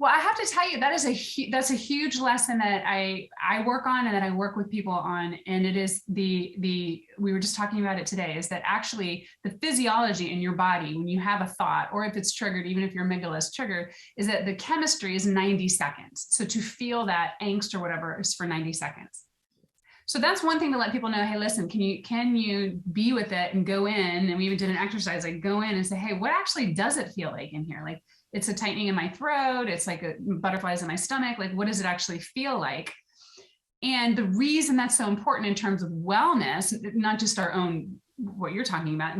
Well, I have to tell you, that's a huge lesson that I work on and that I work with people on. And it is we were just talking about it today, is that actually the physiology in your body, when you have a thought, or if it's triggered, even if your amygdala is triggered, is that the chemistry is 90 seconds. So to feel that angst or whatever is for 90 seconds. So that's one thing to let people know, hey, listen, can you be with it and go in? And we even did an exercise, like go in and say, hey, what actually does it feel like in here? Like, it's a tightening in my throat. It's like butterflies in my stomach. Like, what does it actually feel like? And the reason that's so important in terms of wellness, not just our own, what you're talking about,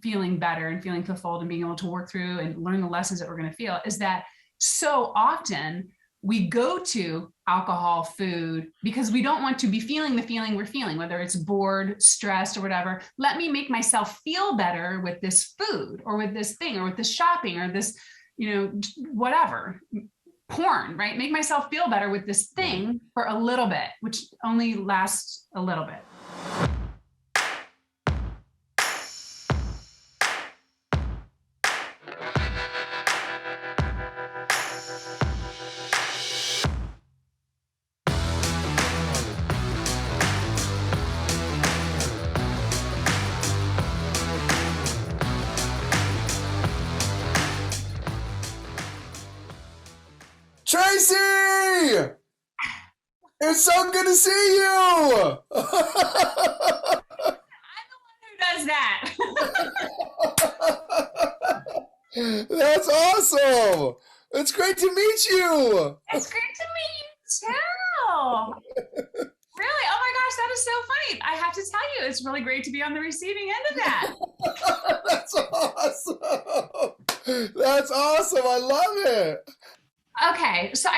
feeling better and feeling fulfilled and being able to work through and learn the lessons that we're going to feel, is that so often we go to alcohol, food, because we don't want to be feeling the feeling we're feeling, whether it's bored, stressed, or whatever. Let me make myself feel better with this food or with this thing or with this shopping or this, whatever, porn, right? Make myself feel better with this thing for a little bit, which only lasts a little bit. Traci! It's so good to see you! I'm the one who does that. That's awesome! It's great to meet you! It's great to meet you too. Really? Oh my gosh, that is so funny. I have to tell you, it's really great to be on the receiving end of that. That's awesome! That's awesome! I love it! Okay, so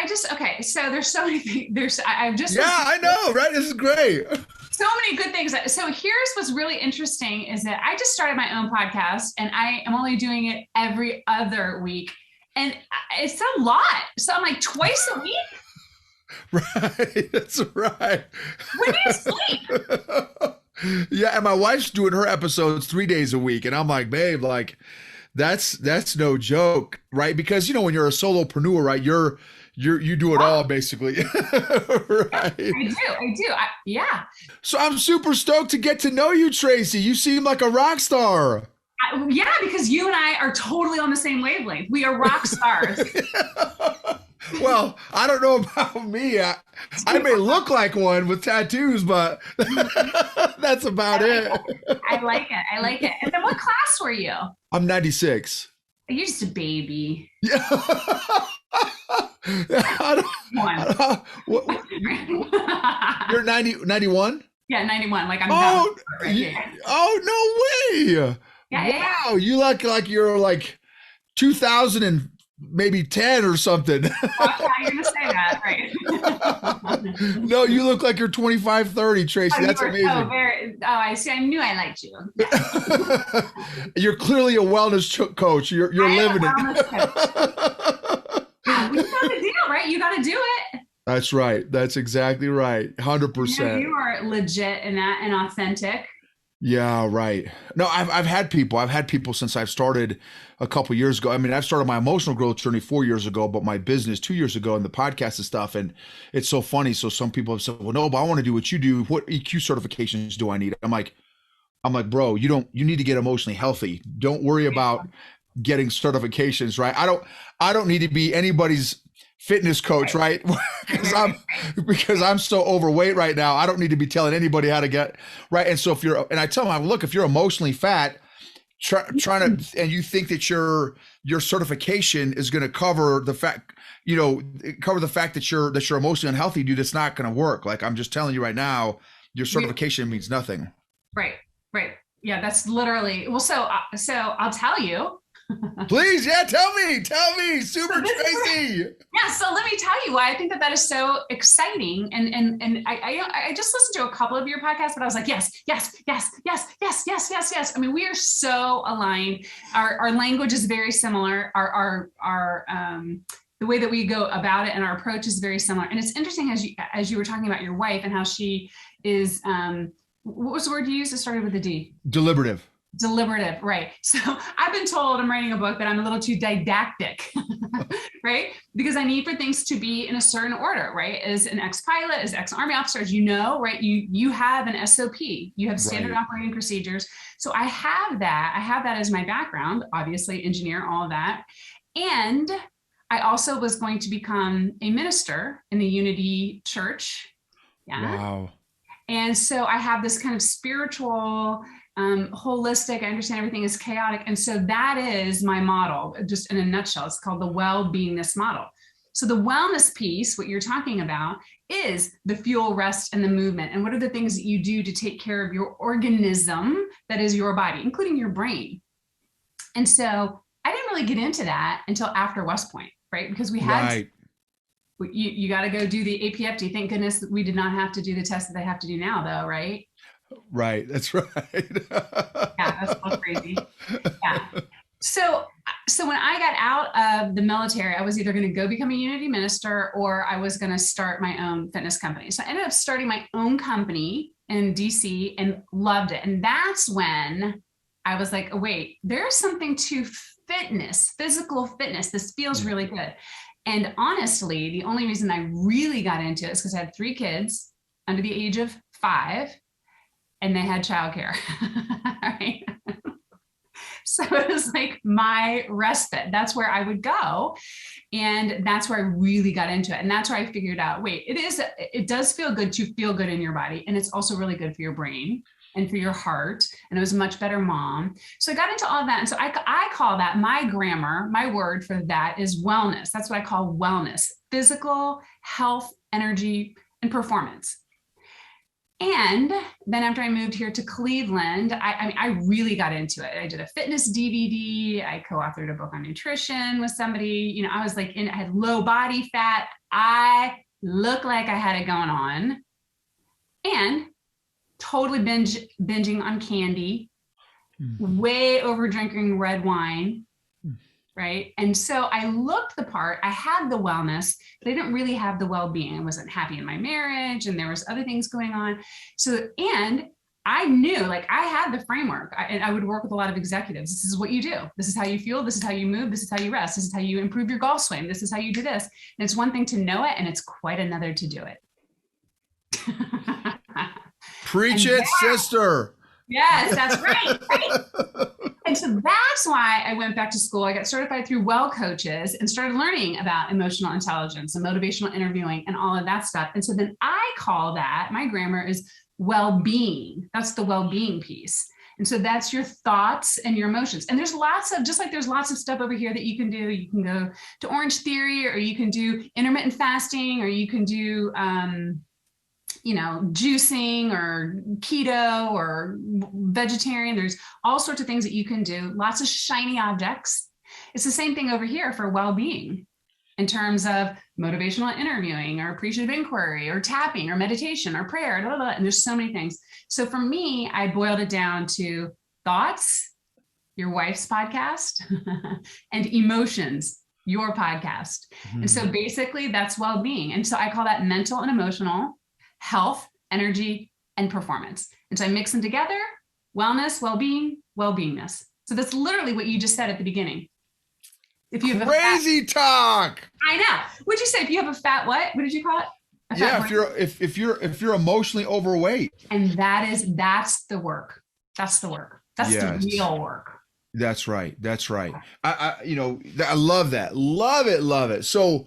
there's so many things. I know, right? This is great. So many good things. So here's what's really interesting is that I just started my own podcast and I am only doing it every other week. And it's a lot. So I'm like twice a week. Right, that's right. When do you sleep? Yeah, and my wife's doing her episodes 3 days a week. And I'm like, babe, like, that's no joke, right? Because when you're a solopreneur, right, you do it all basically. Right. I do. Yeah. So I'm super stoked to get to know you, Traci. You seem like a rock star. Yeah, because you and I are totally on the same wavelength. We are rock stars. Well, I don't know about me. I may look like one with tattoos, but that's about it. I like it. And then what class were you? I'm 96. You're just a baby. Yeah. You're 91? Yeah, 91. Like I'm oh, right here. Oh, no way. Yeah, wow. You look like you're like 2000 and maybe 10 or something. How you're gonna say that, right? No, you look like you're 25, 30, Traci. That's amazing. I see. I knew I liked you. You're clearly a wellness coach. You're living it. Yeah, you got to deal, right? You got to do it. That's right. That's exactly right. 100%. You are legit in that and authentic. Yeah, right. No, I've had people since I've started a couple years ago. I mean, I've started my emotional growth journey 4 years ago, but my business 2 years ago and the podcast and stuff. And it's so funny. So some people have said, well, no, but I want to do what you do. What EQ certifications do I need? I'm like, bro, you need to get emotionally healthy. Don't worry about getting certifications, right? I don't need to be anybody's fitness coach, right? because I'm so overweight right now. I don't need to be telling anybody how to get right. And so I tell them, look, if you're emotionally fat, trying to, and you think that your certification is going to cover the fact, that you're emotionally unhealthy, dude, it's not going to work. Like, I'm just telling you right now, your certification means nothing. Right. Yeah, that's literally, well, so I'll tell you. Please, yeah, tell me, Super Traci. Yeah, so let me tell you why I think that is so exciting. And I just listened to a couple of your podcasts, but I was like, yes. I mean, we are so aligned. Our language is very similar. Our the way that we go about it and our approach is very similar. And it's interesting as you were talking about your wife and how she is. What was the word you used? It started with a D. Deliberative. Deliberative, right. So I've been told I'm writing a book that I'm a little too didactic, right? Because I need for things to be in a certain order, right? As an ex-pilot, as ex-Army officer, as you know, right? You have an SOP, you have standard Right. operating procedures. So I have that. I have that as my background, obviously, engineer, all of that. And I also was going to become a minister in the Unity Church. Yeah. Wow. And so I have this kind of spiritual, holistic, I understand everything is chaotic. And so that is my model, just in a nutshell. It's called the well-beingness model. So the wellness piece, what you're talking about, is the fuel, rest, and the movement. And what are the things that you do to take care of your organism, that is your body, including your brain? And so I didn't really get into that until after West Point, right? Because we had Right. you got to go do the APFT. Thank goodness we did not have to do the test that they have to do now, though, right? Right. That's right. Yeah, that's a little crazy. Yeah. So, so when I got out of the military, I was either going to go become a Unity minister or I was going to start my own fitness company. So I ended up starting my own company in DC and loved it. And that's when I was like, oh, wait, there's something to fitness, physical fitness. This feels really good. And honestly, the only reason I really got into it is because I had 3 kids under the age of 5 and they had childcare. Right? So it was like my respite. That's where I would go. And that's where I really got into it. And that's where I figured out, wait, it does feel good to feel good in your body. And it's also really good for your brain and for your heart. And it was a much better mom. So I got into all of that. And so I call that my grammar, my word for that is wellness. That's what I call wellness: physical, health, energy, and performance. And then after I moved here to Cleveland, I really got into it. I did a fitness DVD. I co-authored a book on nutrition with somebody. You know, I was like, I had low body fat. I looked like I had it going on, and totally binging on candy, way over drinking red wine. Right. And so I looked the part, I had the wellness, but I didn't really have the well-being. I wasn't happy in my marriage and there was other things going on. So, and I knew, like, I had the framework, and I would work with a lot of executives. This is what you do. This is how you feel. This is how you move. This is how you rest. This is how you improve your golf swing. This is how you do this. And it's one thing to know it, and it's quite another to do it. Preach it, sister. Yes, that's right. Right. And so that's why I went back to school. I got certified through Well Coaches and started learning about emotional intelligence and motivational interviewing and all of that stuff. And so then I call that, my grammar is well-being. That's the well-being piece. And so that's your thoughts and your emotions. And there's lots of, just like there's lots of stuff over here that you can do. You can go to Orange Theory, or you can do intermittent fasting, or you can do, you know, juicing or keto or vegetarian. There's all sorts of things that you can do. Lots of shiny objects. It's the same thing over here for well-being in terms of motivational interviewing or appreciative inquiry or tapping or meditation or prayer, blah, blah, blah. And there's so many things. So for me, I boiled it down to thoughts, your wife's podcast, and emotions, your podcast. Mm-hmm. And so basically that's well-being. And so I call that mental and emotional health, energy, and performance. And so I mix them together: wellness, well-being, well-beingness. So that's literally what you just said at the beginning. If you have crazy talk. I know. What'd you say? If you have a fat what? What did you call it? Yeah, if you're emotionally overweight. And that's the work. That's the work. That's the real work. That's right. That's right. I love that. Love it. So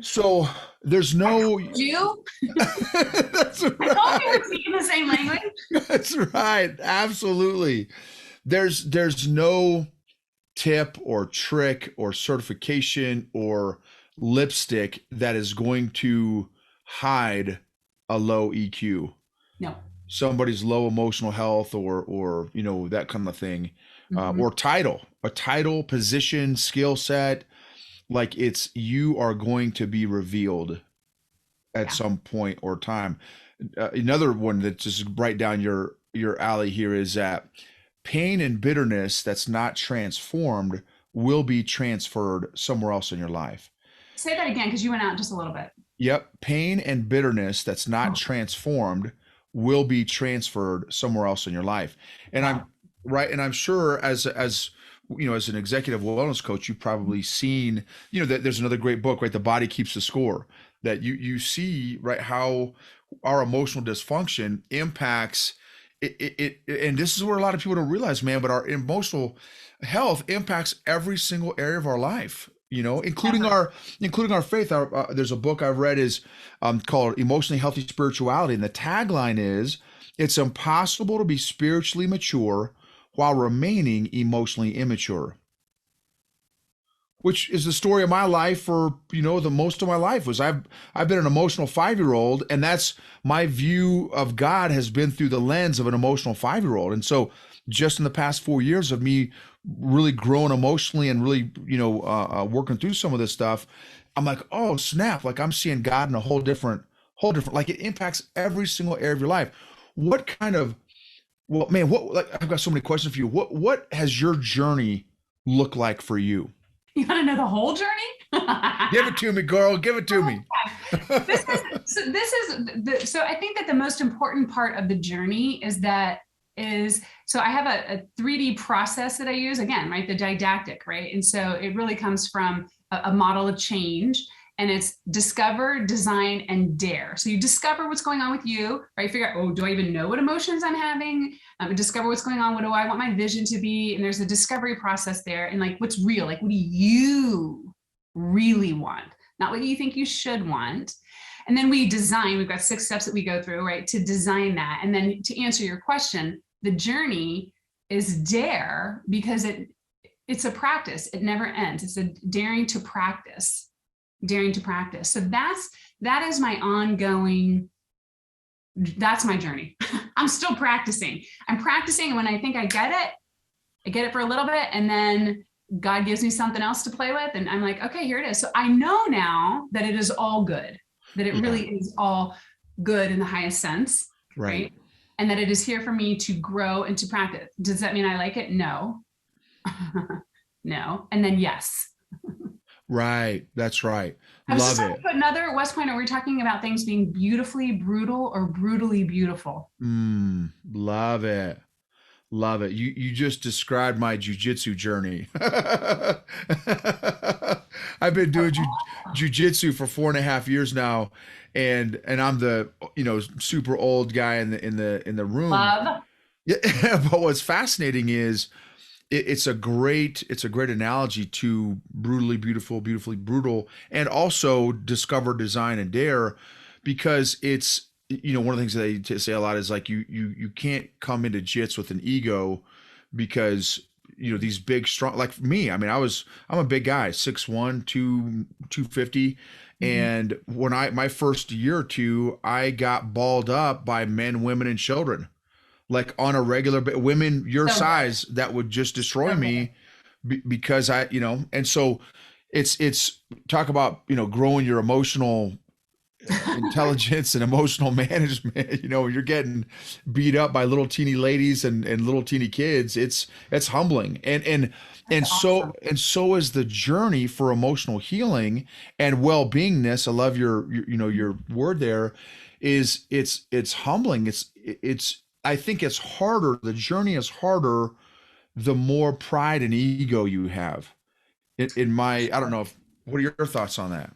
so there's no you. That's right. I thought we were speaking the same language. That's right. Absolutely. There's no tip or trick or certification or lipstick that is going to hide a low EQ. No. Somebody's low emotional health or you know, that kind of thing. Or a title, position, skill set. Like, you are going to be revealed at some point or time. Another one that's just right down your alley here is that pain and bitterness that's not transformed will be transferred somewhere else in your life. Say that again, because you went out just a little bit. Yep. Pain and bitterness that's not transformed will be transferred somewhere else in your life. And right. And I'm sure as an executive wellness coach, you've probably seen, that there's another great book, right? The Body Keeps the Score, that you see, right, how our emotional dysfunction impacts and this is where a lot of people don't realize, man, but our emotional health impacts every single area of our life, including our faith. There's a book I've read is called Emotionally Healthy Spirituality. And the tagline is, it's impossible to be spiritually mature while remaining emotionally immature, which is the story of my life for, the most of my life was I've been an emotional 5-year-old, and that's my view of God has been through the lens of an emotional 5-year-old. And so just in the past 4 years of me really growing emotionally and really, working through some of this stuff, I'm like, oh snap, like I'm seeing God in a whole different, like it impacts every single area of your life. What kind of, well, man, like I've got so many questions for you. What has your journey looked like for you? You want to know the whole journey? Give it to me, girl. Give it to me. So I think that the most important part of the journey so I have a 3D process that I use, again, right? The didactic, right? And so it really comes from a model of change, and it's discover, design, and dare. So you discover what's going on with you, right? Figure out, oh, do I even know what emotions I'm having? Discover what's going on. What do I want my vision to be? And there's a discovery process there. And like, what's real? Like, what do you really want? Not what you think you should want. And then we design, we've got 6 steps that we go through, right? To design that. And then to answer your question, the journey is dare, because it's a practice. It never ends. It's a daring to practice. So that is my ongoing, that's my journey. I'm still practicing. I'm practicing. And when I think I get it for a little bit, and then God gives me something else to play with. And I'm like, okay, here it is. So I know now that it is all good, that it really is all good in the highest sense. Right. And that it is here for me to grow and to practice. Does that mean I like it? No. No. And then yes. Right. That's right. I was Love just it. talking to another West Pointer. We were talking about things being beautifully brutal or brutally beautiful. Love it. Love it. You just described my jujitsu journey. I've been doing jujitsu for 4.5 years now, and I'm the super old guy in the room. Love. Yeah, but what's fascinating is it's a great analogy to brutally beautiful, beautifully brutal, and also discover, design, and dare, because it's one of the things that they say a lot is like you can't come into jits with an ego, because these big strong, like me, I mean I'm a big guy, 6'1", 250, and when my first year or two I got balled up by men, women, and children, like on a regular women your size that would just destroy me because and so it's talk about growing your emotional intelligence and emotional management. You're getting beat up by little teeny ladies and little teeny kids. It's humbling, and Awesome. so is the journey for emotional healing and well-beingness. I love your word there. It's humbling. It's I think it's harder. The journey is harder the more pride and ego you have. I don't know what are your thoughts on that?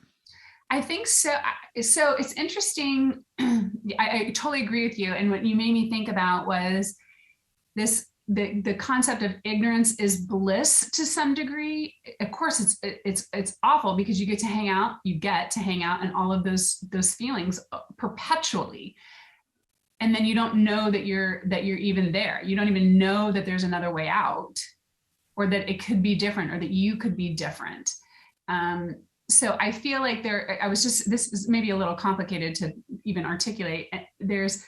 I think so. So it's interesting. I totally agree with you. And what you made me think about was the concept of ignorance is bliss to some degree. Of course, it's awful because you get to hang out, and all of those feelings perpetually. And then you don't know that you're even there. You don't even know that there's another way out, or that it could be different, or that you could be different. So I feel like this is maybe a little complicated to even articulate. There's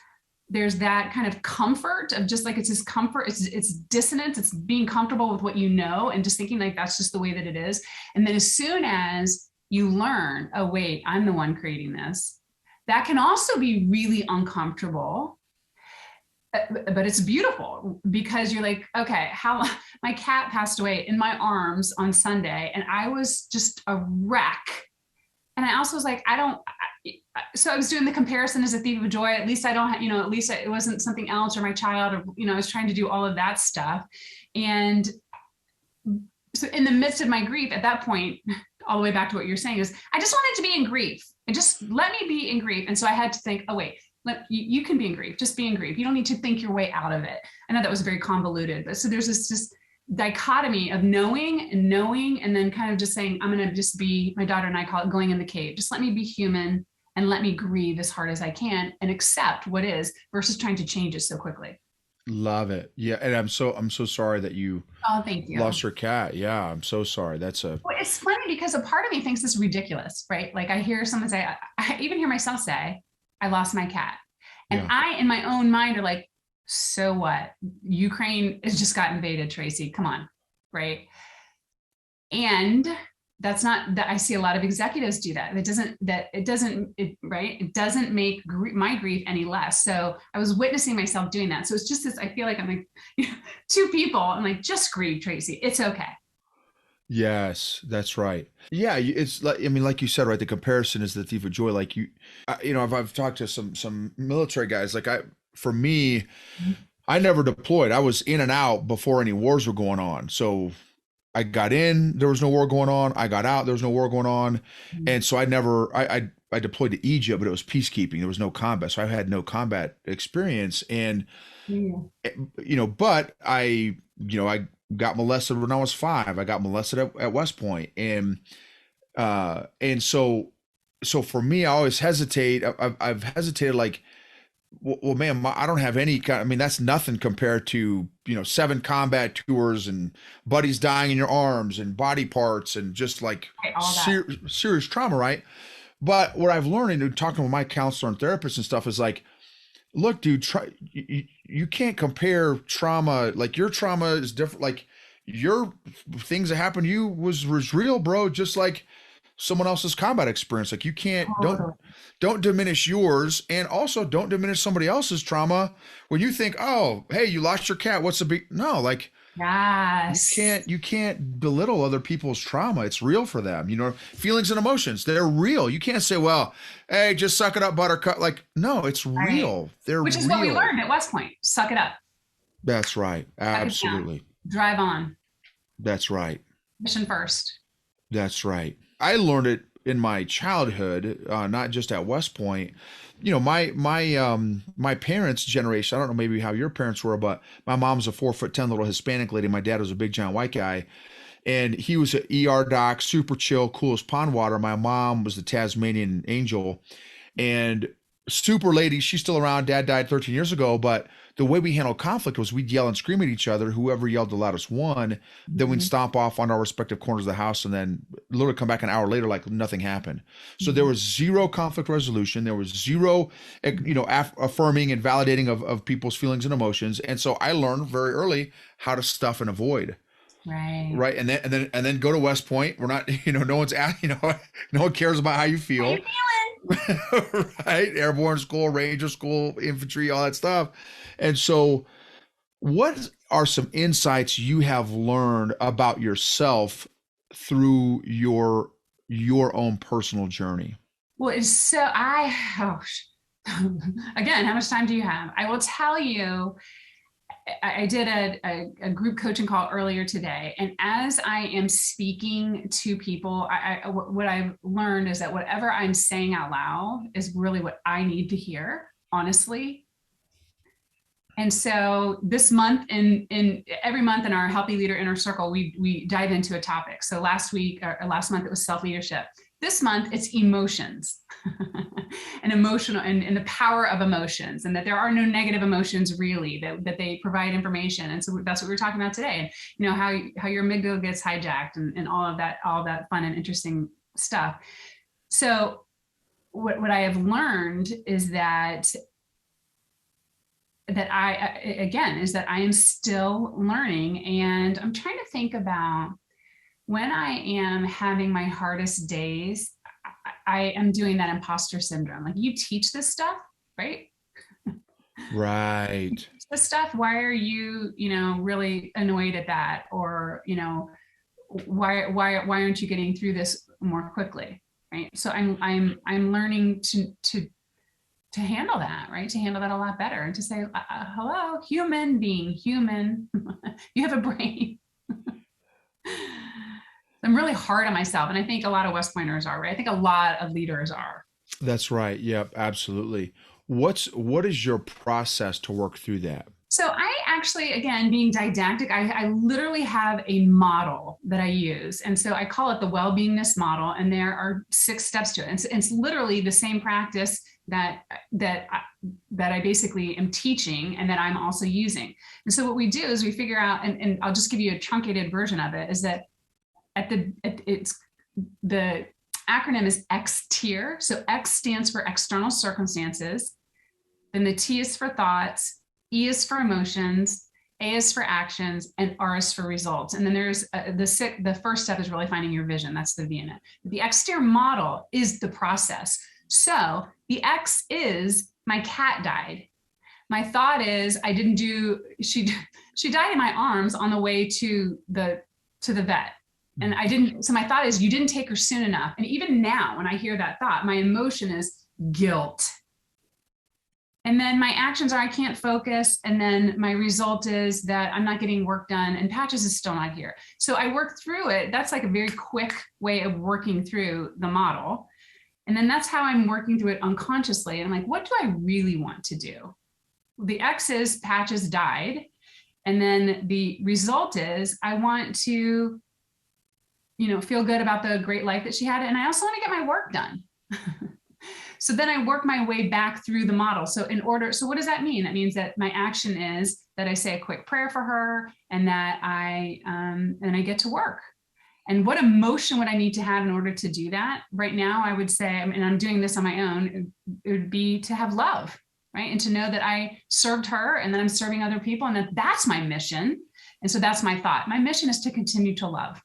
that kind of comfort of just like, it's this comfort, it's dissonance, it's being comfortable with what you know, and just thinking like that's just the way that it is. And then as soon as you learn, oh wait, I'm the one creating this, that can also be really uncomfortable, but it's beautiful, because you're like, okay, my cat passed away in my arms on Sunday, and I was just a wreck. And I also was like, so I was doing the comparison as a thief of joy. At least I don't have, at least it wasn't something else or my child, or, I was trying to do all of that stuff. And so in the midst of my grief at that point, all the way back to what you're saying is, I just wanted to be in grief and just let me be in grief. And so I had to think, oh, wait, you can be in grief, just be in grief. You don't need to think your way out of it. I know that was very convoluted, but so there's this dichotomy of knowing, and then kind of just saying, I'm going to just be, my daughter and I call it going in the cave. Just let me be human and let me grieve as hard as I can and accept what is, versus trying to change it so quickly. Love it. Yeah. And I'm so sorry that you thank you. lost your cat. Yeah. I'm so sorry. Well, it's funny because a part of me thinks this is ridiculous, right? Like I hear someone say, I even hear myself say, I lost my cat. And yeah. I, in my own mind, are like, so what? Ukraine has just got invaded, Traci. Come on, right? And that's not that. I see a lot of executives do that. It doesn't make my grief any less. So I was witnessing myself doing that. So it's just this. I feel like I'm like two people. I'm like, just grieve, Traci. It's okay. Yes, that's right. Yeah, it's like, I mean, like you said, right? The comparison is the thief of joy. Like I've talked to some military guys. Like for me, I never deployed. I was in and out before any wars were going on. So I got in, there was no war going on. I got out, there was no war going on. And so I deployed to Egypt, but it was peacekeeping. There was no combat. So I had no combat experience. And, but I got molested when I was 5. I got molested at West Point. And so for me, I always hesitate. I've hesitated like, well, man, I don't have any kind. I mean, that's nothing compared to 7 combat tours and buddies dying in your arms and body parts and just like serious trauma, right? But what I've learned in talking with my counselor and therapist and stuff is like, look, dude, you can't compare trauma. Like your trauma is different. Like your things that happened to you was real, bro. Just like someone else's combat experience. Like you can't, don't diminish yours, and also don't diminish somebody else's trauma when you think, oh, hey, you lost your cat. What's the big, no, like, yes, you can't belittle other people's trauma. It's real for them. Feelings and emotions, they're real. You can't say, well, hey, just suck it up, buttercup. Like, no, it's real. Right. They're Which is real. what we learned at West Point. Suck it up. That's right. Absolutely. Drive on. That's right. Mission first. That's right. I learned it in my childhood, not just at West Point. My parents' generation, I don't know maybe how your parents were, but my mom's a 4'10" little Hispanic lady. My dad was a big giant white guy, and he was an ER doc, super chill, cool as pond water. My mom was the Tasmanian angel, and super lady. She's still around. Dad died 13 years ago, but the way we handled conflict was we'd yell and scream at each other. Whoever yelled the loudest won. Then we'd stomp off on our respective corners of the house and then literally come back an hour later like nothing happened. So there was zero conflict resolution. There was zero, affirming and validating of people's feelings and emotions. And so I learned very early how to stuff and avoid. Right. And then go to West Point. We're not, no one's at, no one cares about how you feel. How you feeling? Right. Airborne school, Ranger school, infantry, all that stuff. And so what are some insights you have learned about yourself through your own personal journey? Well, again, how much time do you have? I will tell you, I did a group coaching call earlier today. And as I am speaking to people, what I've learned is that whatever I'm saying out loud is really what I need to hear, honestly. And so this month, in every month in our Healthy Leader Inner Circle, we dive into a topic. So last month, it was self-leadership. This month, it's emotions and emotional and the power of emotions, and that there are no negative emotions really, that they provide information. And so that's what we're talking about today. And how your amygdala gets hijacked and all of that fun and interesting stuff. So what I have learned is that I am still learning, and I'm trying to think about when I am having my hardest days. I am doing that imposter syndrome. Like, you teach this stuff, right? Right. This stuff. Why are you, really annoyed at that? Or, why aren't you getting through this more quickly? right? So I'm learning to handle that, right? To handle that a lot better and to say, hello, human being, human, you have a brain. I'm really hard on myself. And I think a lot of West Pointers are, right? I think a lot of leaders are. That's right. Yep, absolutely. What is your process to work through that? So I actually, again, being didactic, I literally have a model that I use. And so I call it the Wellbeingness model. And there are 6 steps to it. And it's literally the same practice that I basically am teaching and that I'm also using. And so what we do is we figure out, and I'll just give you a truncated version of it, is that it's the acronym is VEXTEAR. So X stands for external circumstances. Then the T is for thoughts, E is for emotions, A is for actions, and R is for results. And then there's the first step is really finding your vision. That's the V in it. The VEXTEAR model is the process. So the X is my cat died. My thought is she died in my arms on the way to the vet. And I didn't, so my thought is you didn't take her soon enough. And even now, when I hear that thought, my emotion is guilt. And then my actions are I can't focus. And then my result is that I'm not getting work done and Patches is still not here. So I work through it. That's like a very quick way of working through the model. And then that's how I'm working through it unconsciously. And I'm like, what do I really want to do? The X is Patches died. And then the result is I want to, feel good about the great life that she had. And I also want to get my work done. So then I work my way back through the model. So what does that mean? That means that my action is that I say a quick prayer for her and that I get to work. And what emotion would I need to have in order to do that? Right now, I would say, and I'm doing this on my own, it would be to have love, right? And to know that I served her and that I'm serving other people and that that's my mission. And so that's my thought. My mission is to continue to love.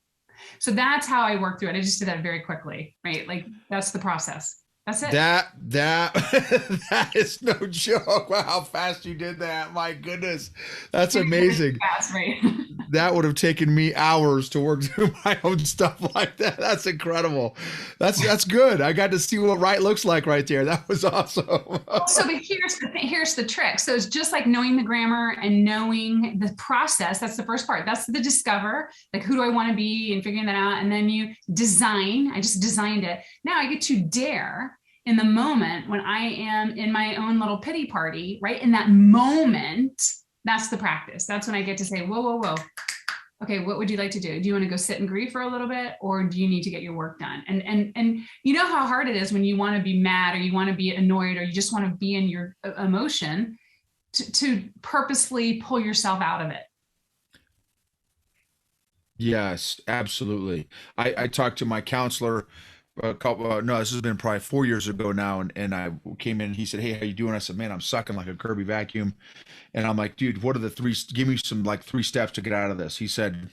So that's how I work through it. I just did that very quickly, right? Like that's the process. That's it. That that is no joke. Wow, how fast you did that. My goodness. That's amazing. Fast, right? That would have taken me hours to work through my own stuff like that. That's incredible. That's good. I got to see what right looks like right there. That was awesome. So but here's the trick. So it's just like knowing the grammar and knowing the process. That's the first part. That's the discover, like who do I want to be and figuring that out. And then you design. I just designed it. Now I get to dare in the moment when I am in my own little pity party, right? In that moment, that's the practice. That's when I get to say, whoa, whoa, whoa. Okay, what would you like to do? Do you want to go sit and grieve for a little bit, or do you need to get your work done? And you know how hard it is when you want to be mad or you want to be annoyed or you just want to be in your emotion to purposely pull yourself out of it. Yes, absolutely. I talked to my counselor a couple, no, this has been probably 4 years ago now. And I came in and he said, "Hey, how you doing?" I said, "Man, I'm sucking like a Kirby vacuum." And I'm like, "Dude, what are the three, give me some like 3 steps to get out of this." He said,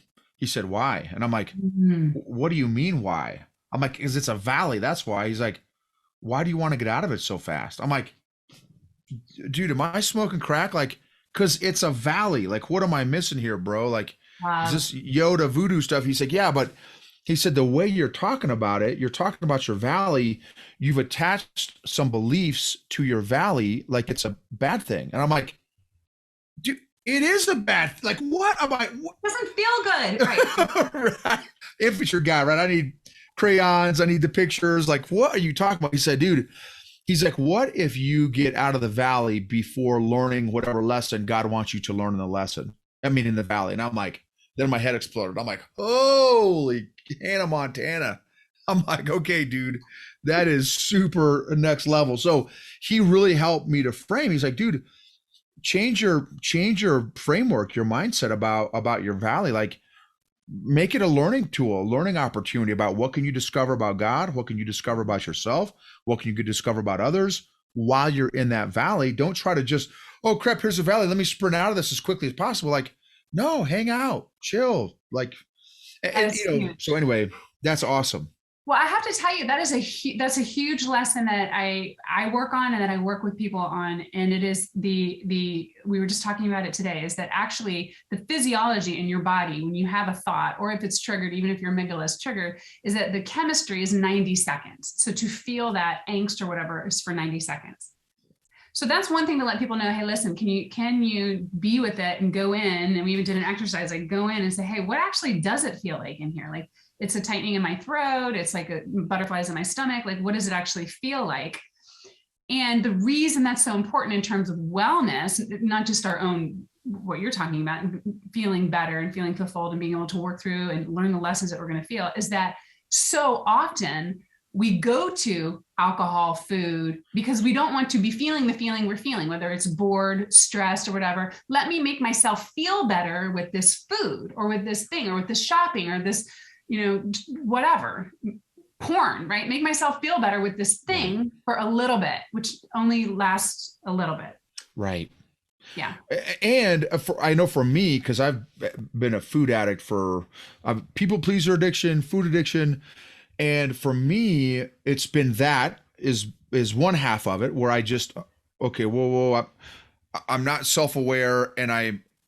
"Why?" And I'm like, Mhm. "What do you mean why?" I'm like, "Cause it's a valley. That's why." He's like, "Why do you want to get out of it so fast?" I'm like, "Dude, am I smoking crack?" Like, cause it's a valley. Like, what am I missing here, bro? Like, is Wow. this Yoda voodoo stuff? He's like, "Yeah, but," he said, "the way you're talking about it, you're talking about your valley. You've attached some beliefs to your valley like it's a bad thing." And I'm like, "Dude, it is a bad, like, what am I?" Doesn't feel good. Right. Right. Infantry guy, right? I need crayons. I need the pictures. Like, what are you talking about? He said, "Dude," he's like, "what if you get out of the valley before learning whatever lesson God wants you to learn in the lesson? I mean, in the valley." And I'm like, then my head exploded. I'm like, holy Hannah Montana. I'm like, okay, dude, that is super next level. So he really helped me to frame. He's like, "Dude, change your framework, your mindset about your valley. Like, make it a learning tool, a learning opportunity about what can you discover about God, what can you discover about yourself, what can you discover about others while you're in that valley. Don't try to just, oh crap, here's the valley, let me sprint out of this as quickly as possible." Like, no, hang out, chill, like, That and is huge. so anyway, that's awesome. Well, I have to tell you, that is that's a huge lesson that I work on and that I work with people on. And it is we were just talking about it today, is that actually the physiology in your body, when you have a thought, or if it's triggered, even if your amygdala is triggered, is that the chemistry is 90 seconds. So to feel that angst or whatever is for 90 seconds. So that's one thing to let people know, hey, listen, can you be with it and go in? And we even did an exercise, like go in and say, hey, what actually does it feel like in here? Like, it's a tightening in my throat. It's like butterflies in my stomach. Like, what does it actually feel like? And the reason that's so important in terms of wellness, not just our own, what you're talking about, feeling better and feeling fulfilled and being able to work through and learn the lessons that we're going to feel, is that so often we go to alcohol, food, because we don't want to be feeling the feeling we're feeling, whether it's bored, stressed, or whatever. Let me make myself feel better with this food or with this thing or with this shopping or this, whatever, porn, right? Make myself feel better with this thing for a little bit, which only lasts a little bit. Right. Yeah. And I know for me, because I've been a food addict for people pleaser addiction, food addiction. And for me, it's been that is one half of it where I just, okay, whoa, I'm not self-aware and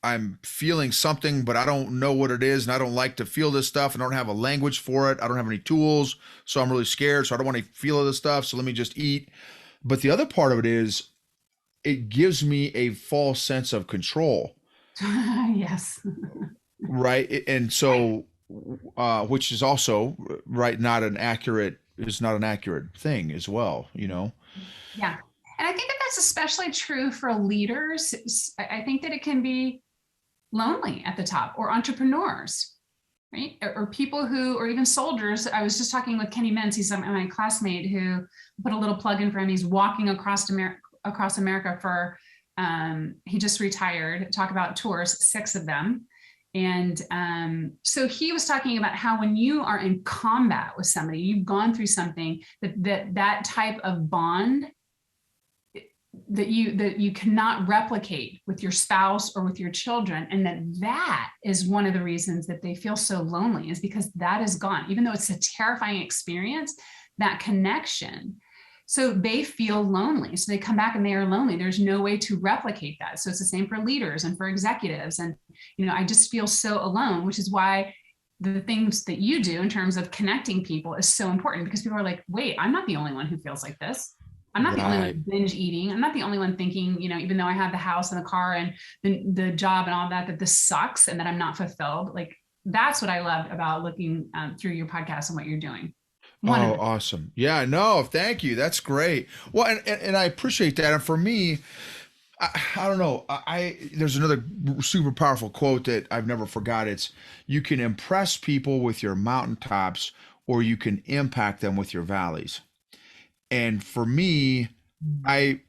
I'm feeling something, but I don't know what it is. And I don't like to feel this stuff. And I don't have a language for it. I don't have any tools. So I'm really scared. So I don't want to feel this stuff. So let me just eat. But the other part of it is it gives me a false sense of control. Yes. Right. And so, which is also right. Is not an accurate thing as well, Yeah. And I think that that's especially true for leaders. I think that it can be lonely at the top, or entrepreneurs, right? Or people who, or even soldiers. I was just talking with Kenny Mintz. He's my classmate who put a little plug in for him. He's walking across America for, he just retired, talk about tours, 6 of them. And so he was talking about how when you are in combat with somebody, you've gone through something, that type of bond that you cannot replicate with your spouse or with your children, and that is one of the reasons that they feel so lonely, is because that is gone. Even though it's a terrifying experience, that connection, so they feel lonely. So they come back and they are lonely. There's no way to replicate that. So it's the same for leaders and for executives. And I just feel so alone, which is why the things that you do in terms of connecting people is so important, because people are like, wait, I'm not the only one who feels like this. I'm not the only one binge eating. I'm not the only one thinking, even though I have the house and the car and the job and all that this sucks and that I'm not fulfilled. Like, that's what I love about looking through your podcast and what you're doing. Awesome. Yeah, no, thank you. That's great. Well, and I appreciate that. And for me, I don't know. There's another super powerful quote that I've never forgot. It's, you can impress people with your mountaintops, or you can impact them with your valleys. And for me, I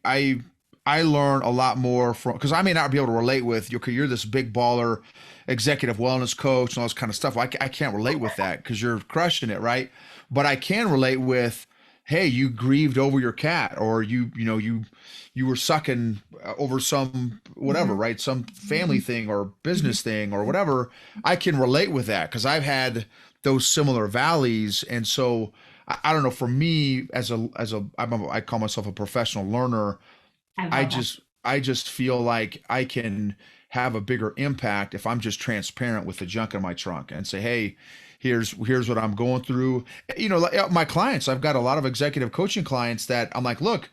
learn a lot more from, because I may not be able to relate with, okay, you're this big baller executive wellness coach and all this kind of stuff. I can't relate with that because you're crushing it, right? But I can relate with, hey, you grieved over your cat, or you were sucking over some whatever, right? Some family thing or business thing or whatever. I can relate with that because I've had those similar valleys. And so I don't know, for me I call myself a professional learner. I just feel like I can have a bigger impact if I'm just transparent with the junk in my trunk and say, hey, here's what I'm going through. Like my clients, I've got a lot of executive coaching clients that I'm like, look,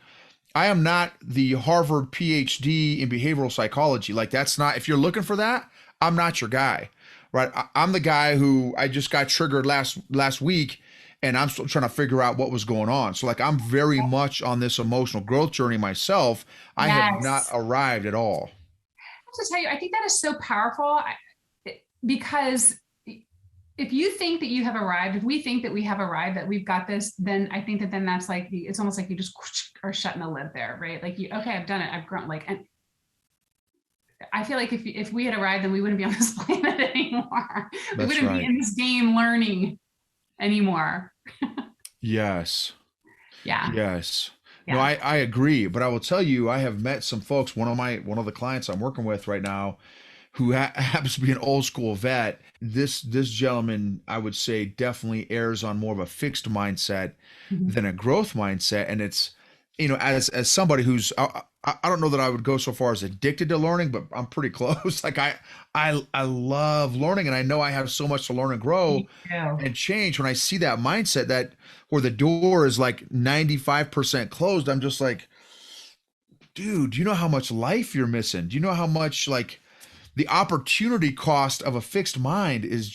I am not the Harvard PhD in behavioral psychology. Like, that's not, if you're looking for that, I'm not your guy, right? I'm the guy who I just got triggered last week, and I'm still trying to figure out what was going on. So like, I'm very much on this emotional growth journey myself. I have not arrived at all. I have to tell you, I think that is so powerful, because if you think that you have arrived, if we think that we have arrived, that we've got this, then I think that then that's like, it's almost like you just are shutting the lid there, right? Like, okay, I've done it, I've grown. Like, and I feel like if we had arrived, then we wouldn't be on this planet anymore. We wouldn't be in this game learning anymore. Yes. Yeah. Yes. Yeah. No, I agree. But I will tell you, I have met some folks, one of the clients I'm working with right now, who happens to be an old school vet. This gentleman, I would say, definitely errs on more of a fixed mindset Mhm. than a growth mindset. And it's, as somebody who's, I don't know that I would go so far as addicted to learning, but I'm pretty close. Like I love learning, and I know I have so much to learn and grow Me too. and change. When I see that mindset, that where the door is like 95% closed, I'm just like, dude, do you know how much life you're missing? Do you know how much, like, the opportunity cost of a fixed mind is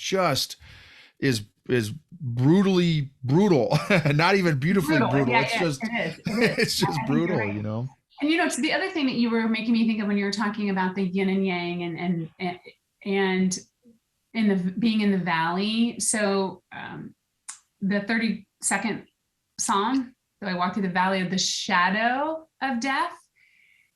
brutally brutal, not even beautifully Brutal. brutal. Yeah, It's yeah, just it is. It is. it's just I think you're brutal, right. you know. And it's the other thing that you were making me think of when you were talking about the yin and yang and in the being in the valley. So the 32nd Psalm, so I walk through the valley of the shadow of death.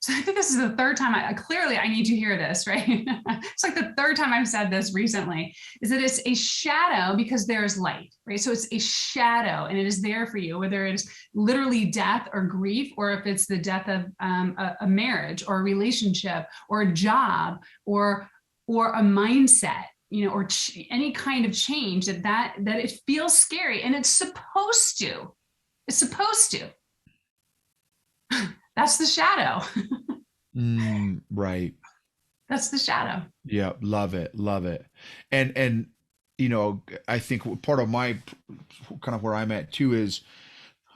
So I think this is the third time clearly I need to hear this, right? It's like the third time I've said this recently, is that it's a shadow because there's light, right? So it's a shadow and it is there for you, whether it is literally death or grief, or if it's the death of a marriage or a relationship or a job or a mindset, or any kind of change that it feels scary, and it's supposed to. It's supposed to. That's the shadow. Right. That's the shadow. Yeah, love it, love it. And I think part of my kind of where I'm at too is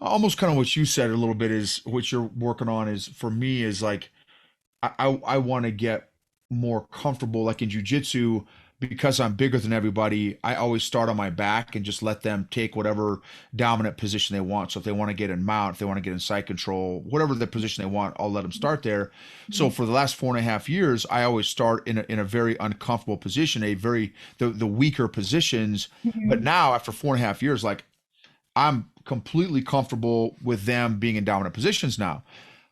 almost kind of what you said a little bit, is what you're working on is for me is like I want to get more comfortable, like in jujitsu, because I'm bigger than everybody. I always start on my back and just let them take whatever dominant position they want. So if they want to get in mount, if they want to get in side control, whatever the position they want, I'll let them start there. So Mhm. for the last 4.5 years, I always start in a very uncomfortable position, the weaker positions. But Mhm. now after 4.5 years, like, I'm completely comfortable with them being in dominant positions now.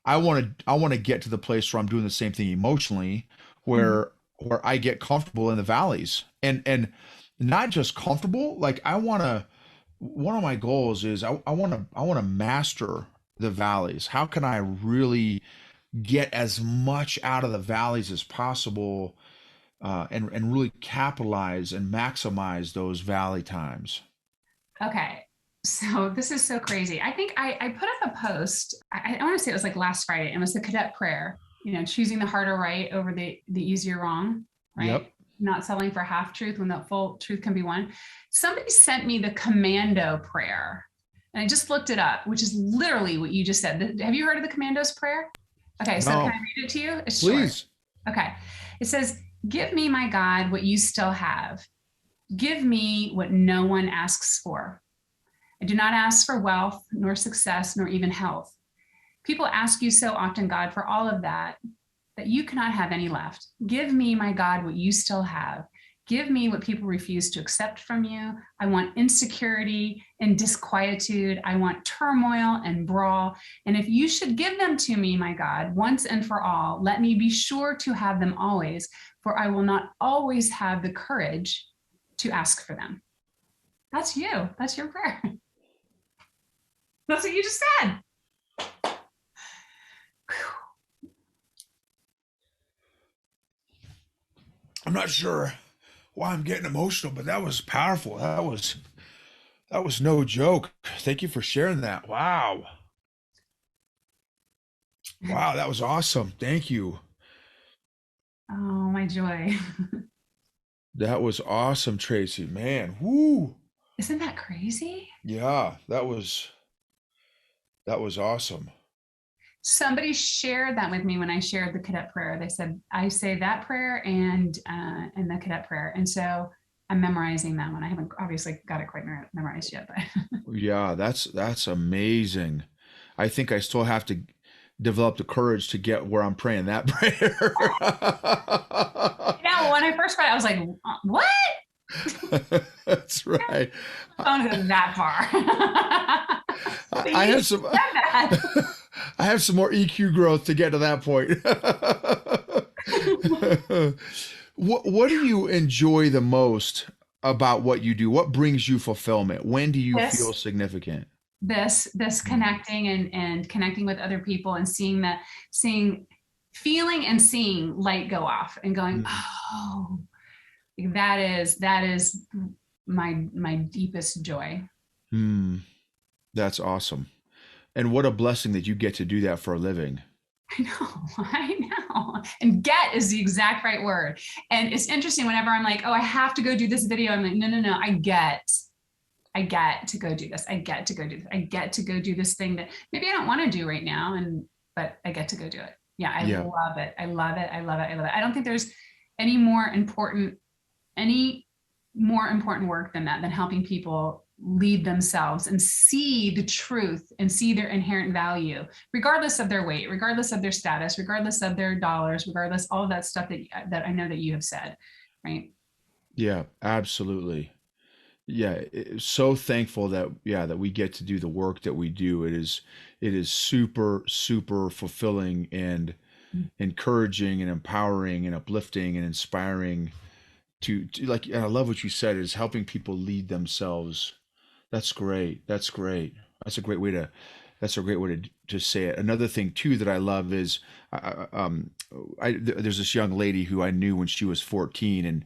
I want to get to the place where I'm doing the same thing emotionally, Mhm. where I get comfortable in the valleys, and not just comfortable. Like, I want to. One of my goals is I want to master the valleys. How can I really get as much out of the valleys as possible, and really capitalize and maximize those valley times? Okay. So this is so crazy. I think I put up a post. I want to say it was like last Friday. And it was the cadet prayer, choosing the harder right over the easier wrong, Yep. right? Not settling for half truth when the full truth can be won. Somebody sent me the commando prayer. And I just looked it up, which is literally what you just said. Have you heard of the commando's prayer? Okay, so can I No, read it to you? It's short. please. Okay. It says, "Give me, my God, what you still have. Give me what no one asks for. I do not ask for wealth, nor success, nor even health. People ask you so often, God, for all of that, that you cannot have any left. Give me, my God, what you still have. Give me what people refuse to accept from you. I want insecurity and disquietude. I want turmoil and brawl. And if you should give them to me, my God, once and for all, let me be sure to have them always, for I will not always have the courage to ask for them." That's you. That's your prayer. That's what you just said. I'm not sure why I'm getting emotional, but that was powerful. That was no joke. Thank you for sharing that. Wow. Wow, that was awesome. Thank you. Oh, my joy. That was awesome, Tracy. Man, whoo. Isn't that crazy? Yeah, that was awesome. Somebody shared that with me when I shared the cadet prayer. They said, I say that prayer and the cadet prayer. And so I'm memorizing that one. I haven't obviously got it quite memorized yet, but Yeah, that's amazing. I think I still have to develop the courage to get where I'm praying that prayer. when I first read it, I was like, what? That's right. I don't go that far. But I you have said some that. I have some more EQ growth to get to that point. What do you enjoy the most about what you do? What brings you fulfillment? When do you feel This significant? this Mm. connecting and connecting with other people and seeing feeling and seeing light go off and going, Mm. oh, that is my deepest joy. Mm. That's awesome. And what a blessing that you get to do that for a living. I know, I know. And get is the exact right word. And it's interesting whenever I'm like, oh, I have to go do this video. I'm like, no, no, no, I get to go do this. I get to go do this. I get to go do this thing that maybe I don't want to do right now. But I get to go do it. Yeah, I Yeah. love it. I love it. I love it. I love it. I don't think there's any more important, any more important work than that, than helping people lead themselves and see the truth and see their inherent value, regardless of their weight, regardless of their status, regardless of their dollars, regardless all of that stuff that I know that you have said, right? Yeah, absolutely. Yeah, so thankful that that we get to do the work that we do. It is super super fulfilling and encouraging and empowering and uplifting and inspiring to like, and I love what you said, is helping people lead themselves. That's great. That's great. That's a great way to that's a great way to say it. Another thing too that I love is there's this young lady who I knew when she was 14 and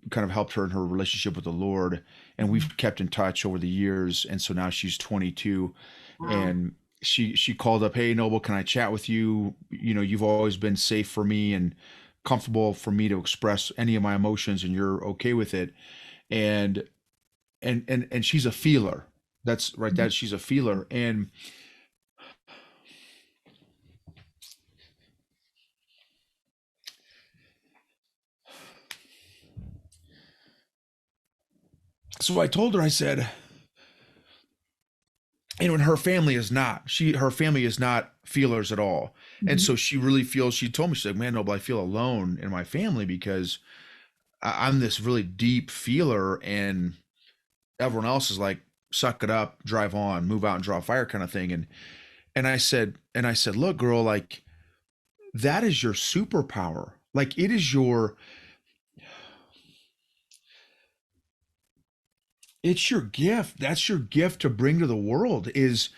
kind of helped her in her relationship with the Lord, and Mhm. we've kept in touch over the years. And so now she's 22, Wow. and she called up, "Hey Noble, can I chat with you? You know, you've always been safe for me and comfortable for me to express any of my emotions, and you're okay with it." And and she's a feeler. That's right. Mhm. That she's a feeler, and so I told her, I said, and her family is not. Her family is not feelers at all, and Mhm. so she really feels. She told me, she's like, "Man, Noble, I feel alone in my family because I'm this really deep feeler, and everyone else is like, suck it up, drive on, move out and draw fire kind of thing." And I said, look, girl, like that is your superpower. Like it's your gift. That's your gift to bring to the world. Is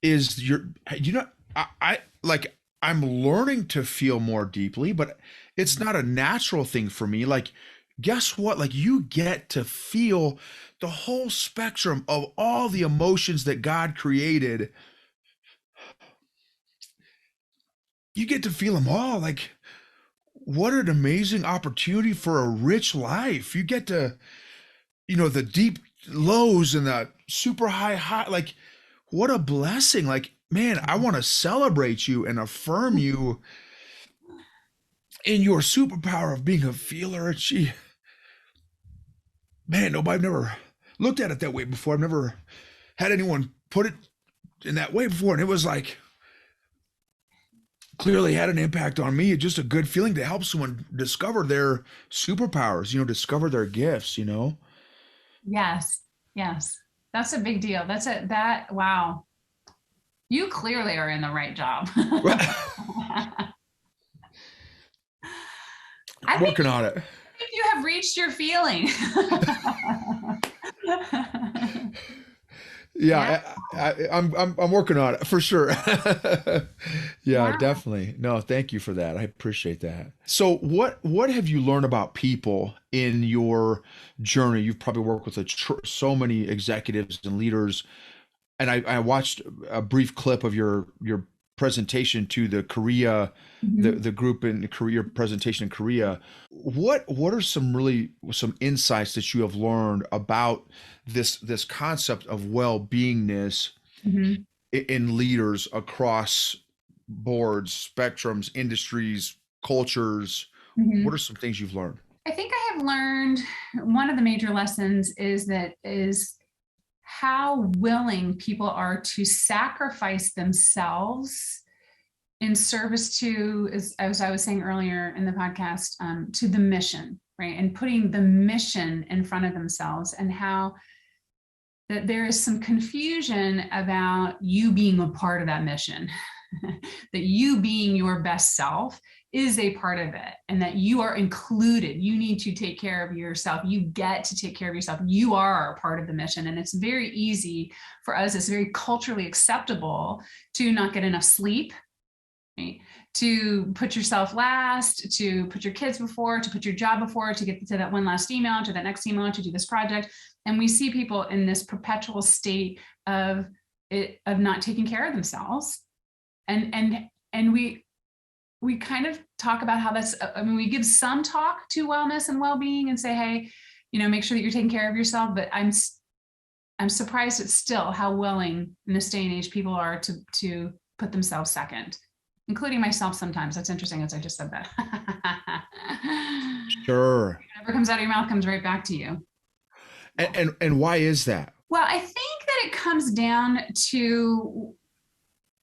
your you know I like I'm learning to feel more deeply, but it's not a natural thing for me. Like, guess what? Like, you get to feel the whole spectrum of all the emotions that God created. You get to feel them all. Like, what an amazing opportunity for a rich life. You get to, the deep lows and the super high. Like, what a blessing. Like, man, I want to celebrate you and affirm you in your superpower of being a feeler. And man, nobody, I've never looked at it that way before. I've never had anyone put it in that way before. And it was like, clearly had an impact on me. It's just a good feeling to help someone discover their superpowers, discover their gifts. Yes. Yes. That's a big deal. Wow. You clearly are in the right job. I think Working on it. you have reached your feeling. Yeah. Yeah, I'm working on it for sure. Yeah, Wow. definitely. No, thank you for that. I appreciate that. So, what have you learned about people in your journey? You've probably worked with so many executives and leaders, and I watched a brief clip of your presentation to the Korea, Mhm. the group in Korea, presentation in Korea. What are some insights that you have learned about this concept of well-beingness Mhm. in leaders across boards, spectrums, industries, cultures? What are Mhm. some things you've learned? I think I have learned one of the major lessons is how willing people are to sacrifice themselves in service to, as I was saying earlier in the podcast, to the mission, right? And putting the mission in front of themselves, and how that there is some confusion about you being a part of that mission, that you being your best self is a part of it, and that you are included. You need to take care of yourself. You get to take care of yourself. You are a part of the mission. And it's very easy for us, it's very culturally acceptable to not get enough sleep, right? To put yourself last, to put your kids before, to put your job before, to get to that one last email, to that next email, to do this project. And we see people in this perpetual state of not taking care of themselves. And we kind of talk about how that's, I mean, we give some talk to wellness and well-being and say, hey, make sure that you're taking care of yourself. But I'm surprised at still how willing in this day and age people are to put themselves second, including myself sometimes. That's interesting, as I just said that. Sure. Whatever comes out of your mouth comes right back to you. And why is that? Well, I think that it comes down to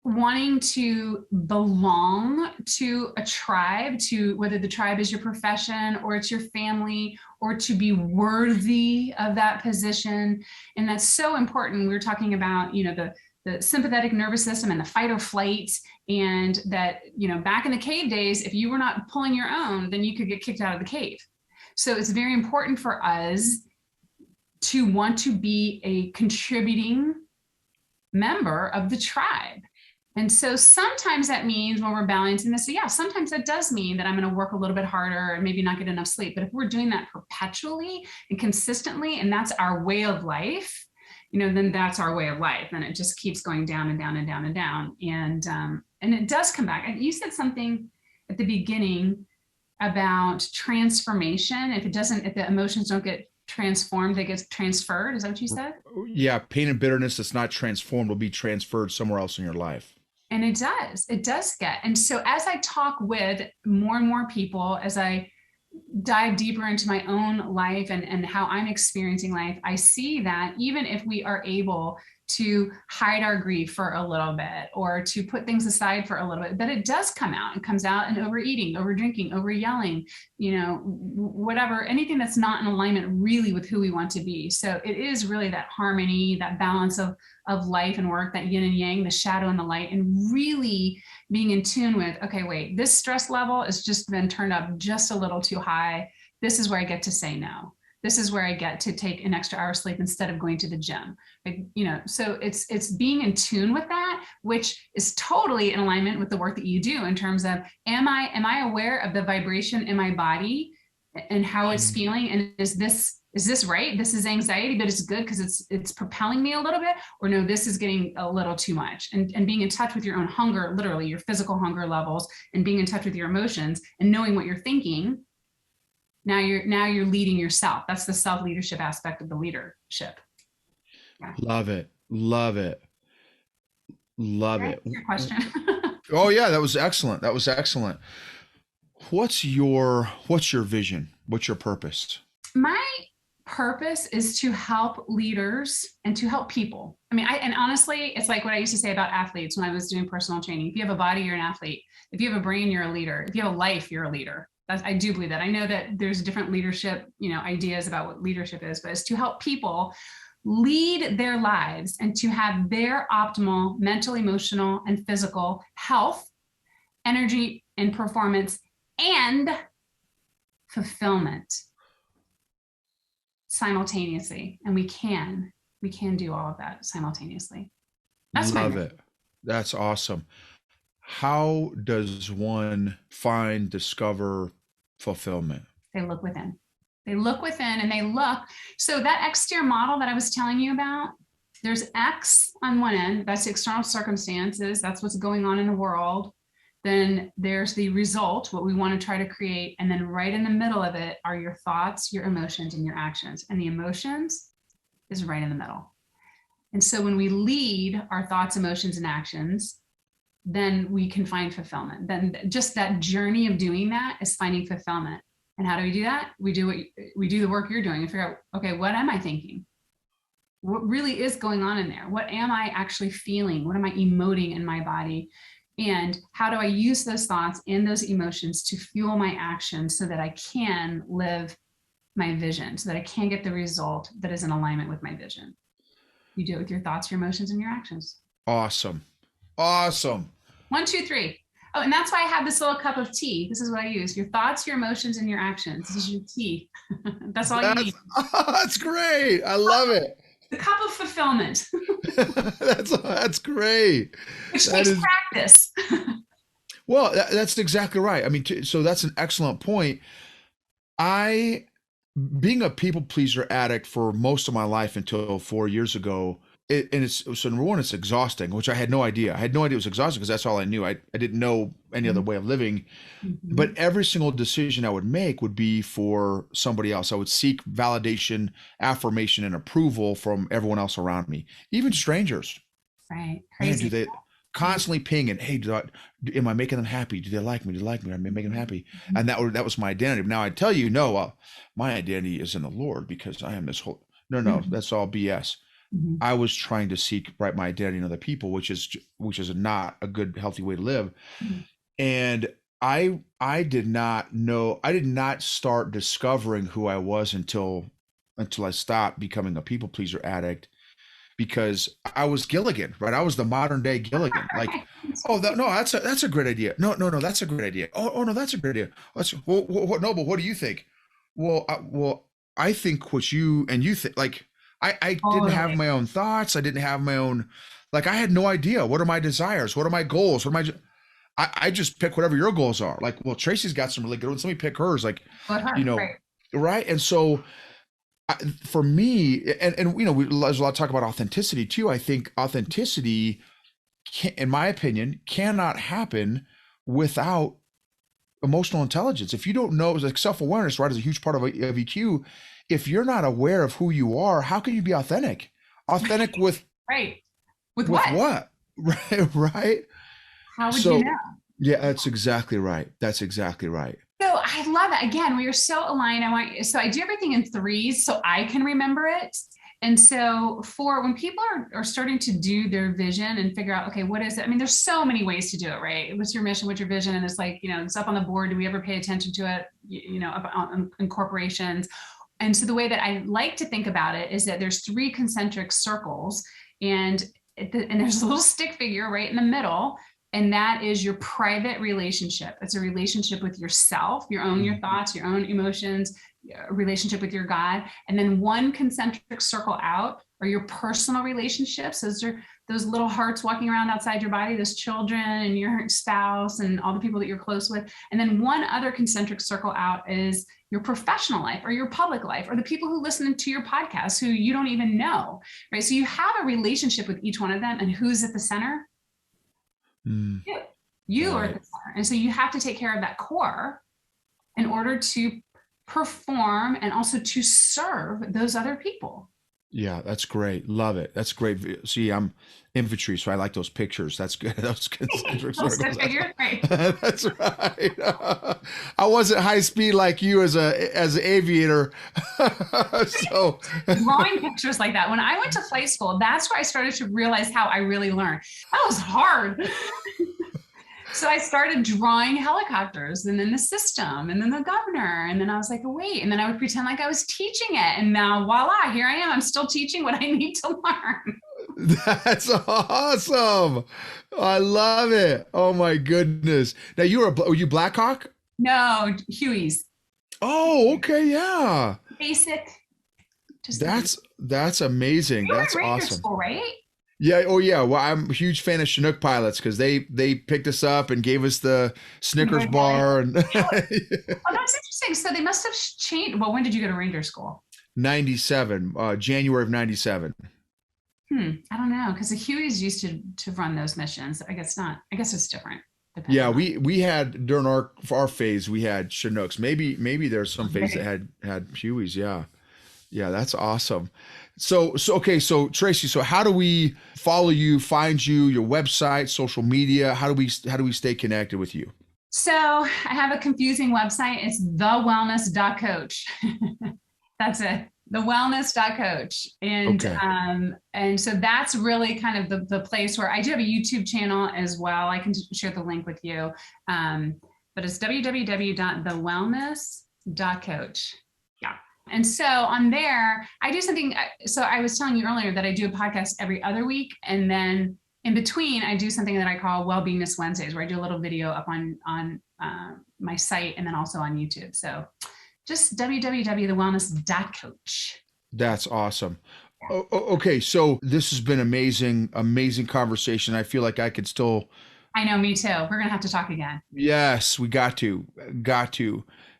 wanting to belong to a tribe, to whether the tribe is your profession or it's your family, or to be worthy of that position. And that's so important. We were talking about, the sympathetic nervous system and the fight or flight, and that, back in the cave days, if you were not pulling your own, then you could get kicked out of the cave. So it's very important for us to want to be a contributing member of the tribe. And so sometimes that means when we're balancing this, yeah, sometimes that does mean that I'm going to work a little bit harder and maybe not get enough sleep. But if we're doing that perpetually and consistently, and that's our way of life, then that's our way of life. And it just keeps going down and down and down and down. And it does come back. And you said something at the beginning about transformation. If the emotions don't get transformed, they get transferred. Is that what you said? Yeah. Pain and bitterness that's not transformed will be transferred somewhere else in your life. And it does get. And so as I talk with more and more people, as I dive deeper into my own life and how I'm experiencing life, I see that even if we are able to hide our grief for a little bit, or to put things aside for a little bit, that it does come out. It comes out in overeating, over drinking, over yelling, whatever, anything that's not in alignment really with who we want to be. So it is really that harmony, that balance of life and work, that yin and yang, the shadow and the light, and really being in tune with, okay, wait, this stress level has just been turned up just a little too high. This is where I get to say no. This is where I get to take an extra hour of sleep instead of going to the gym. So it's being in tune with that, which is totally in alignment with the work that you do in terms of, am I aware of the vibration in my body and how it's feeling? And is this right? This is anxiety, but it's good because it's propelling me a little bit, or no, this is getting a little too much. And being in touch with your own hunger, literally your physical hunger levels, and being in touch with your emotions and knowing what you're thinking. Now you're leading yourself. That's the self-leadership aspect of the leadership. Yeah. Love it. Love it. Love it. Your question. Oh yeah, that was excellent. That was excellent. What's your vision? What's your purpose? My purpose is to help leaders and to help people. I mean, and honestly, it's like what I used to say about athletes when I was doing personal training. If you have a body, you're an athlete. If you have a brain, you're a leader. If you have a life, you're a leader. I do believe that. I know that there's different leadership, ideas about what leadership is, but it's to help people lead their lives and to have their optimal mental, emotional, and physical health, energy, and performance, and fulfillment simultaneously. And we can do all of that simultaneously. Love it. That's awesome. How does one find, discover fulfillment? They look within. And they look. So that VEXTEAR model that I was telling you about, there's X on one end, that's the external circumstances, that's what's going on in the world. Then there's the result, what we want to try to create. And then right in the middle of it are your thoughts, your emotions, and your actions. And the emotions is right in the middle. And so when we lead our thoughts, emotions, and actions, then we can find fulfillment. Then just that journey of doing that is finding fulfillment. And how do we do that? We do the work you're doing and figure out, okay, what am I thinking? What really is going on in there? What am I actually feeling? What am I emoting in my body? And how do I use those thoughts and those emotions to fuel my actions so that I can live my vision, so that I can get the result that is in alignment with my vision? You do it with your thoughts, your emotions, and your actions. Awesome. 1, 2, 3. Oh, and that's why I have this little cup of tea. This is what I use. Your thoughts, your emotions, and your actions. This is your tea. That's all you need. That's great. I love it. The cup of fulfillment. That's great. Which takes practice. Well, that's exactly right. I mean, so that's an excellent point. I, being a people pleaser addict for most of my life until 4 years ago, and it's so number one, it's exhausting, which I had no idea. I had no idea it was exhausting because that's all I knew. I didn't know any other way of living. But Mhm. every single decision I would make would be for somebody else. I would seek validation, affirmation, and approval from everyone else around me, even strangers. Right. Man, do Crazy. they Yeah. constantly pinging? Hey, am I making them happy? Do they like me? Do they like me? Am I making them happy? And that was my identity. Now I tell you, no, my identity is in the Lord because I am this whole. No, no, Mhm. that's all BS. Mhm. I was trying to seek right my identity in other people, which is not a good, healthy way to live. Mhm. And I did not know. I did not start discovering who I was until I stopped becoming a people pleaser addict because I was Gilligan, right? I was the modern day Gilligan. Like, oh, no, that's a great idea. No, no, no, that's a great idea. Oh, no, that's a great idea. No, but what do you think? Well, I think what you think. Like, I didn't have Totally. my own thoughts. I didn't have my own. Like, I had no idea. What are my desires? What are my goals? What am I just pick whatever your goals are. Like, well, Tracy's got some really good ones. Let me pick hers. Like, But you her, know, right. right? And so for me, and there's a lot of talk about authenticity too. I think authenticity, in my opinion, cannot happen without emotional intelligence. If you don't know, like self-awareness, right, is a huge part of EQ. If you're not aware of who you are, how can you be authentic? Authentic Right. With with what? what? Right, right. How would you So know? yeah, that's exactly right. That's exactly right. So I love it. Again, we are so aligned. So I do everything in threes so I can remember it. And so for when people are starting to do their vision and figure out, okay, what is it? I mean, there's so many ways to do it, right? What's your mission? What's your vision? And it's like, it's up on the board. Do we ever pay attention to it? Up in corporations. And so the way that I like to think about it is that there's three concentric circles and and there's a little stick figure right in the middle, and that is your private relationship. It's a relationship with yourself, your Mhm. thoughts, your own emotions, a relationship with your God. And then one concentric circle out are your personal relationships. Those are those little hearts walking around outside your body, those children and your spouse and all the people that you're close with. And then one other concentric circle out is your professional life or your public life or the people who listen to your podcast who you don't even know, right? So you have a relationship with each one of them, and who's at the center? Mm, You. You are at right. the center. And so you have to take care of that core in order to perform and also to serve those other people. Yeah, that's great. Love it. That's great. See, I'm infantry, so I like those pictures. That's good. Those concentric Those circles. stick figures, right? That's right. I wasn't high speed like you as an aviator. So Drawing pictures like that. When I went to flight school, that's where I started to realize how I really learned. That was hard. So I started drawing helicopters and then the system and then the governor. And then I was like, oh, wait. And then I would pretend like I was teaching it. And now voila, here I am. I'm still teaching what I need to learn. that's awesome. I love it. Oh my goodness. Now were you Blackhawk? No, Huey's Oh, okay, yeah. basic, just the basic. That's amazing. You were That's in Ranger awesome. school, right? Yeah. Oh, yeah. Well, I'm a huge fan of Chinook pilots because they picked us up and gave us the Snickers bar and Oh, that's interesting. So they must have changed. Well, when did you go to Ranger school? 97, January of 97. I don't know, because the Hueys used to run those missions. I guess not. I guess it's different Yeah, depending on. we had during our phase we had Chinooks. Maybe there's some phase that Right. had Hueys. Yeah, yeah, that's awesome. So okay, so Traci, so how do we follow you, find you, your website, social media? How do we stay connected with you? So I have a confusing website. It's thewellness.coach. That's it. Thewellness.coach. Okay, And so that's really kind of the place where I do have a YouTube channel as well. I can share the link with you. But it's www.thewellness.coach. Yeah. And so on there, I do something. So I was telling you earlier that I do a podcast every other week. And then in between, I do something that I call Wellbeingness Wednesdays, where I do a little video up on my site and then also on YouTube. So just www.thewellness.coach. that's awesome. Okay, so this has been amazing conversation. I feel like I could still I know, me too. We're going to have to talk again. Yes, we got to.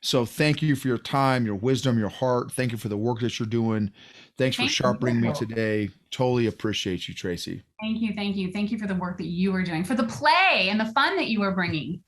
So thank you for your time, your wisdom, your heart. Thank you for the work that you're doing. Thanks for Thank sharpening me you. today. Totally appreciate you, Traci. Thank you. Thank you. Thank you for the work that you are doing, for the play and the fun that you are bringing.